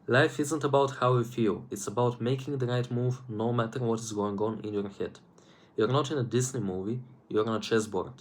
Life isn't about how you feel, it's about making the right move no matter what is going on in your head. You're not in a Disney movie, you're on a chessboard.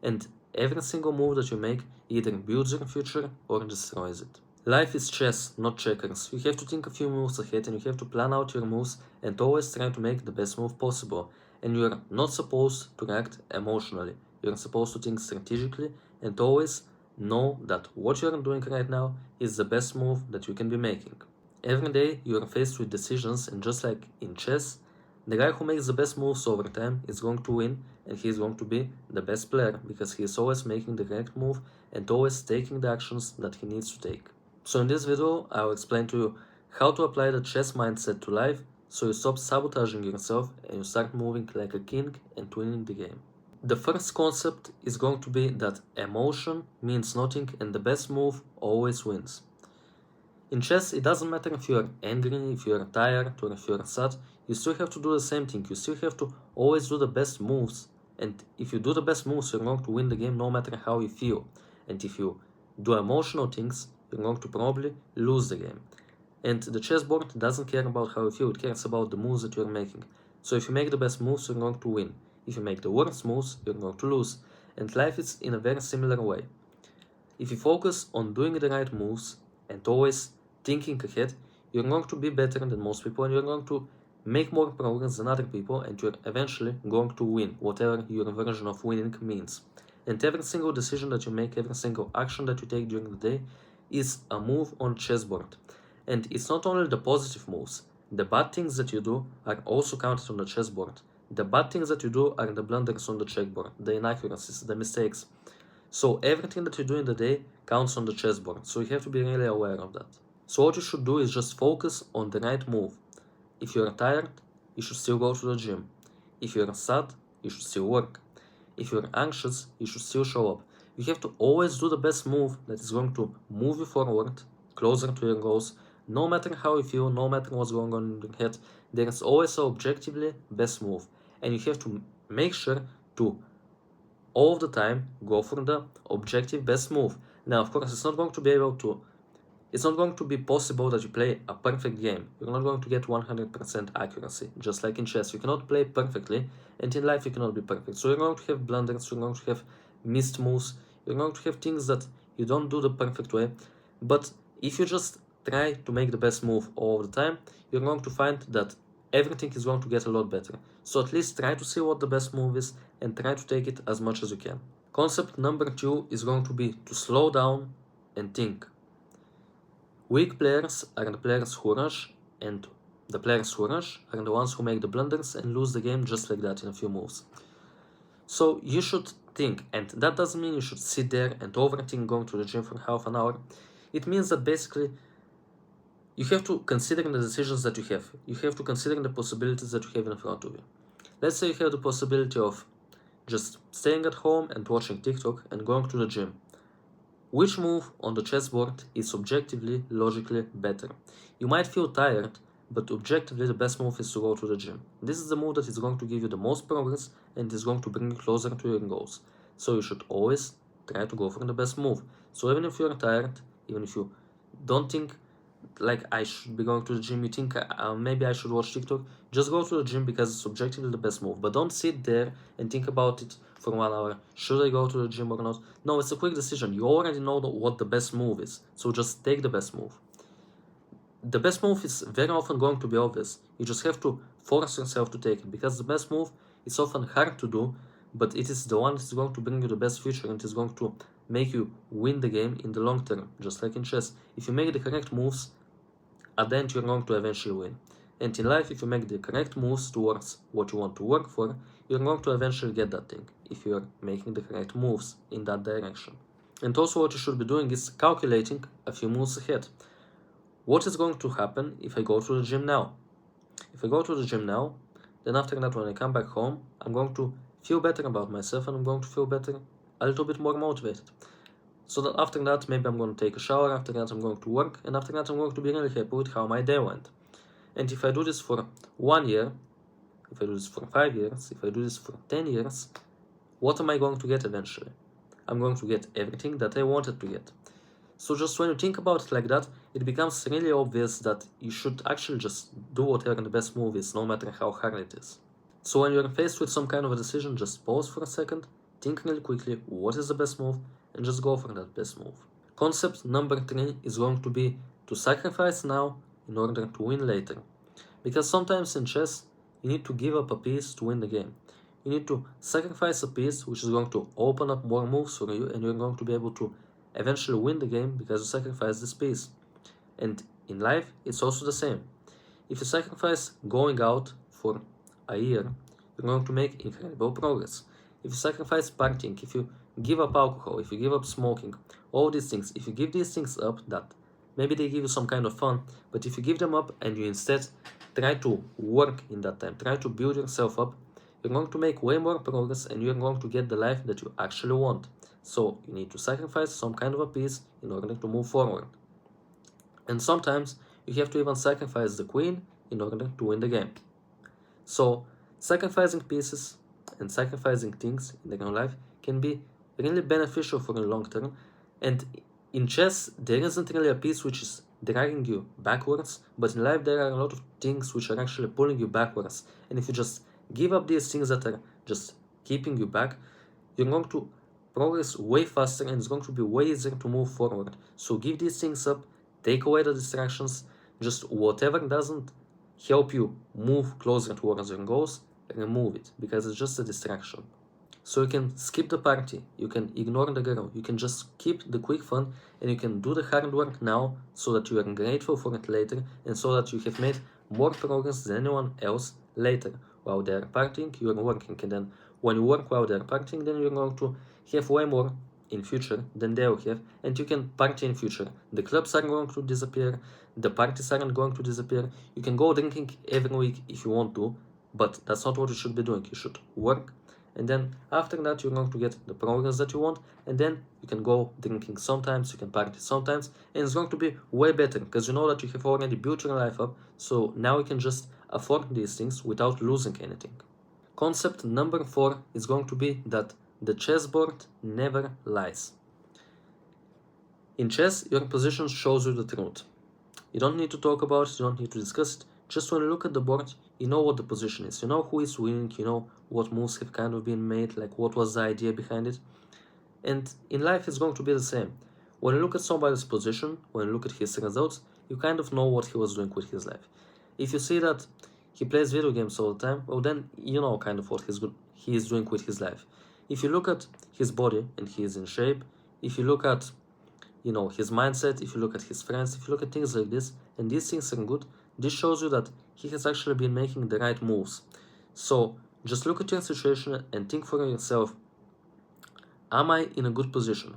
And every single move that you make either builds your future or destroys it. Life is chess, not checkers. You have to think a few moves ahead and you have to plan out your moves and always try to make the best move possible. And you're not supposed to react emotionally. You're supposed to think strategically and always know that what you're doing right now is the best move that you can be making. Every day you are faced with decisions, and just like in chess, the guy who makes the best moves over time is going to win, and he is going to be the best player because he is always making the correct move and always taking the actions that he needs to take. So in this video, I will explain to you how to apply the chess mindset to life so you stop sabotaging yourself and you start moving like a king and winning the game. The first concept is going to be that emotion means nothing and the best move always wins. In chess, it doesn't matter if you're angry, if you're tired, or if you're sad, you still have to do the same thing. You still have to always do the best moves. And if you do the best moves, you're going to win the game no matter how you feel. And if you do emotional things, you're going to probably lose the game. And the chessboard doesn't care about how you feel, it cares about the moves that you're making. So if you make the best moves, you're going to win. If you make the worst moves, you're going to lose. And life is in a very similar way. If you focus on doing the right moves and always thinking ahead, you're going to be better than most people and you're going to make more progress than other people and you're eventually going to win, whatever your version of winning means. And every single decision that you make, every single action that you take during the day is a move on chessboard. And it's not only the positive moves, the bad things that you do are also counted on the chessboard. The bad things that you do are the blunders on the chessboard, the inaccuracies, the mistakes. So everything that you do in the day counts on the chessboard, so you have to be really aware of that. So what you should do is just focus on the right move. If you're tired, you should still go to the gym. If you're sad, you should still work. If you're anxious, you should still show up. You have to always do the best move that is going to move you forward, closer to your goals. No matter how you feel, no matter what's going on in your head, there is always an objectively best move. And you have to make sure to all of the time go for the objective best move. Now, of course, it's not going to be possible that you play a perfect game. You're not going to get 100% accuracy. Just like in chess, you cannot play perfectly, and in life you cannot be perfect. So you're going to have blunders, you're going to have missed moves, you're going to have things that you don't do the perfect way. But if you just try to make the best move all the time, you're going to find that everything is going to get a lot better. So at least try to see what the best move is and try to take it as much as you can. Concept number 2 is going to be to slow down and think. Weak players are the players who rush, and the players who rush are the ones who make the blunders and lose the game just like that in a few moves. So you should think, and that doesn't mean you should sit there and overthink going to the gym for half an hour. It means that basically you have to consider the decisions that you have. You have to consider the possibilities that you have in front of you. Let's say you have the possibility of just staying at home and watching TikTok and going to the gym. Which move on the chessboard is objectively, logically better? You might feel tired, but objectively the best move is to go to the gym. This is the move that is going to give you the most progress and is going to bring you closer to your goals. So you should always try to go for the best move. So even if you're tired, even if you don't think like I should be going to the gym, you think maybe I should watch TikTok, just go to the gym because it's objectively the best move. But don't sit there and think about it for 1 hour. Should I go to the gym or not? No, it's a quick decision. You already know what the best move is, so just take the best move. The best move is very often going to be obvious. You just have to force yourself to take it, because the best move is often hard to do, but it is the one that is going to bring you the best future and is going to make you win the game in the long term, just like in chess. If you make the correct moves, at the end you're going to eventually win. And in life, if you make the correct moves towards what you want to work for, you're going to eventually get that thing, if you're making the correct moves in that direction. And also what you should be doing is calculating a few moves ahead. What is going to happen if I go to the gym now? If I go to the gym now, then after that when I come back home, I'm going to feel better about myself and I'm going to feel better, a little bit more motivated. So that after that, maybe I'm going to take a shower, after that I'm going to work, and after that I'm going to be really happy with how my day went. And if I do this for 1 year, if I do this for 5 years, if I do this for 10 years, what am I going to get eventually? I'm going to get everything that I wanted to get. So just when you think about it like that, it becomes really obvious that you should actually just do whatever the best move is, no matter how hard it is. So when you're faced with some kind of a decision, just pause for a second, think really quickly what is the best move, and just go for that best move. Concept number 3 is going to be to sacrifice now in order to win later. Because sometimes in chess, you need to give up a piece to win the game. You need to sacrifice a piece which is going to open up more moves for you, and you're going to be able to eventually win the game because you sacrifice this piece. And in life, it's also the same. If you sacrifice going out for a year, you're going to make incredible progress. If you sacrifice partying, if you give up alcohol, if you give up smoking, all these things, if you give these things up, that maybe they give you some kind of fun, but if you give them up and you instead try to work in that time, try to build yourself up, you're going to make way more progress and you're going to get the life that you actually want. So you need to sacrifice some kind of a piece in order to move forward. And sometimes you have to even sacrifice the queen in order to win the game. So sacrificing pieces and sacrificing things in your life can be really beneficial for the long term. And in chess, there isn't really a piece which is dragging you backwards, but in life there are a lot of things which are actually pulling you backwards. And if you just give up these things that are just keeping you back, you're going to progress way faster and it's going to be way easier to move forward. So give these things up, take away the distractions, just whatever doesn't help you move closer towards your goals, remove it, because it's just a distraction. So you can skip the party, you can ignore the girl, you can just keep the quick fun, and you can do the hard work now so that you are grateful for it later, and so that you have made more progress than anyone else later. While they are partying, you are working, and then when you work while they are partying, then you're going to have way more in future than they will have, and you can party in future. The clubs are going to disappear, the parties aren't going to disappear. You can go drinking every week if you want to, but that's not what you should be doing. You should work, and then after that you're going to get the progress that you want, and then you can go drinking sometimes, you can party sometimes, and it's going to be way better because you know that you have already built your life up, so now you can just afford these things without losing anything. Concept number 4 is going to be that the chessboard never lies. In chess, your position shows you the truth. You don't need to talk about it, you don't need to discuss it. Just when you look at the board, you know what the position is. You know who is winning, you know what moves have kind of been made, like what was the idea behind it. And in life, it's going to be the same. When you look at somebody's position, when you look at his results, you kind of know what he was doing with his life. If you see that he plays video games all the time, well then you know kind of what he is doing with his life. If you look at his body and he is in shape, if you look at his mindset, if you look at his friends, if you look at things like this, and these things are good, this shows you that he has actually been making the right moves. So just look at your situation and think for yourself, am I in a good position?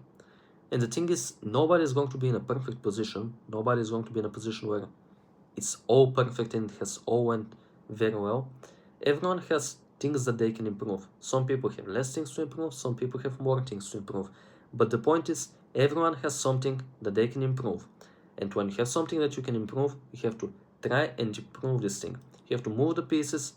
And the thing is, nobody is going to be in a perfect position. Nobody is going to be in a position where it's all perfect and it has all went very well. Everyone has things that they can improve. Some people have less things to improve, some people have more things to improve. But the point is, everyone has something that they can improve. And when you have something that you can improve, you have to try and improve this thing. You have to move the pieces,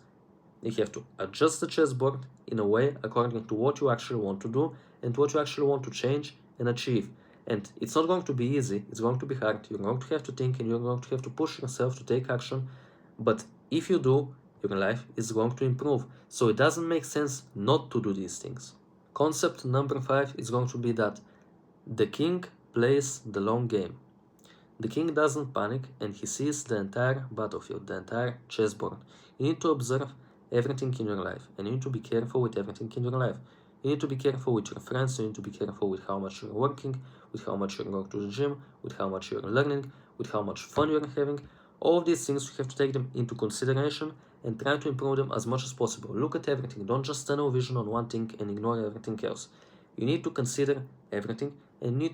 you have to adjust the chessboard in a way according to what you actually want to do and what you actually want to change and achieve. And it's not going to be easy, it's going to be hard. You're going to have to think and you're going to have to push yourself to take action. But if you do, your life is going to improve. So it doesn't make sense not to do these things. Concept number 5 is going to be that the king plays the long game. The king doesn't panic and he sees the entire battlefield, the entire chessboard. You need to observe everything in your life and you need to be careful with everything in your life. You need to be careful with your friends, you need to be careful with how much you're working, with how much you're going to the gym, with how much you're learning, with how much fun you're having. All of these things, you have to take them into consideration and try to improve them as much as possible. Look at everything, don't just tunnel vision on one thing and ignore everything else. You need to consider everything and you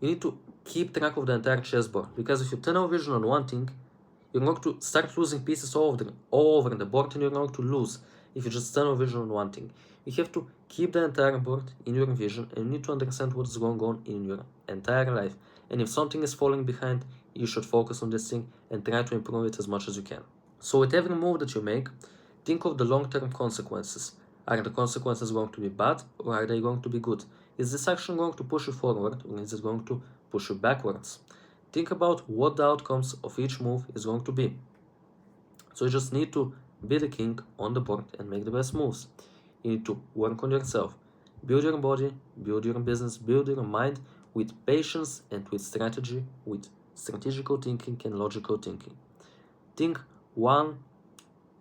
need to keep track of the entire chessboard, because if you tunnel vision on one thing, you're going to start losing pieces all over the board and you're going to lose if you just tunnel vision on one thing. You have to keep the entire board in your vision and you need to understand what is going on in your entire life. And if something is falling behind, you should focus on this thing and try to improve it as much as you can. So with every move that you make, think of the long-term consequences. Are the consequences going to be bad or are they going to be good? Is this action going to push you forward, or is it going to push you backwards? Think about what the outcomes of each move is going to be. So you just need to be the king on the board and make the best moves. You need to work on yourself. Build your body, build your business, build your mind with patience and with strategy, with strategical thinking and logical thinking. Think 1,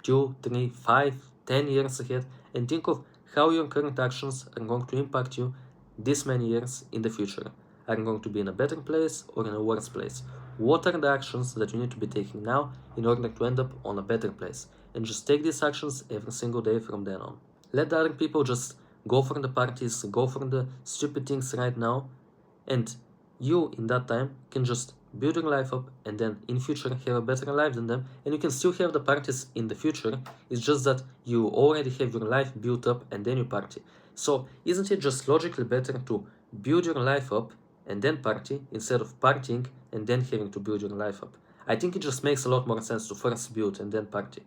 2, 3, 5, 10 years ahead and think of how your current actions are going to impact you this many years in the future. Are you going to be in a better place or in a worse place? What are the actions that you need to be taking now in order to end up on a better place? And just take these actions every single day from then on. Let the other people just go for the parties, go for the stupid things right now, and you in that time can just build your life up and then in future have a better life than them, and you can still have the parties in the future. It's just that you already have your life built up and then you party. So isn't it just logically better to build your life up and then party instead of partying and then having to build your life up? I think it just makes a lot more sense to first build and then party,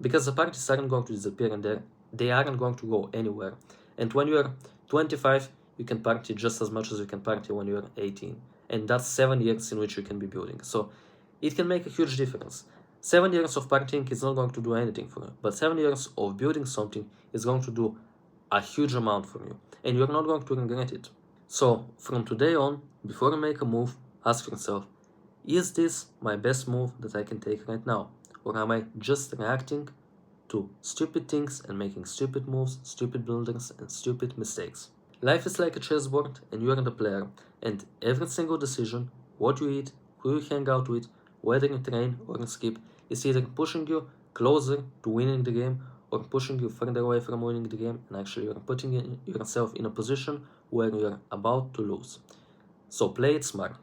because the parties aren't going to disappear and they aren't going to go anywhere. And when you're 25, you can party just as much as you can party when you're 18. And that's 7 years in which you can be building. So it can make a huge difference. 7 years of partying is not going to do anything for you, but 7 years of building something is going to do a huge amount for you, and you're not going to regret it. So from today on, before you make a move, ask yourself, is this my best move that I can take right now? Or am I just reacting to stupid things and making stupid moves, stupid blunders, and stupid mistakes? Life is like a chessboard and you are the player, and every single decision, what you eat, who you hang out with, whether you train or you skip, is either pushing you closer to winning the game or pushing you further away from winning the game, and actually you're putting yourself in a position where you're about to lose. So play it smart.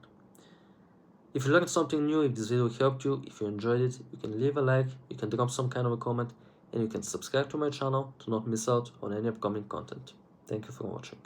If you learned something new, if this video helped you, if you enjoyed it, you can leave a like, you can drop some kind of a comment, and you can subscribe to my channel to not miss out on any upcoming content. Thank you for watching.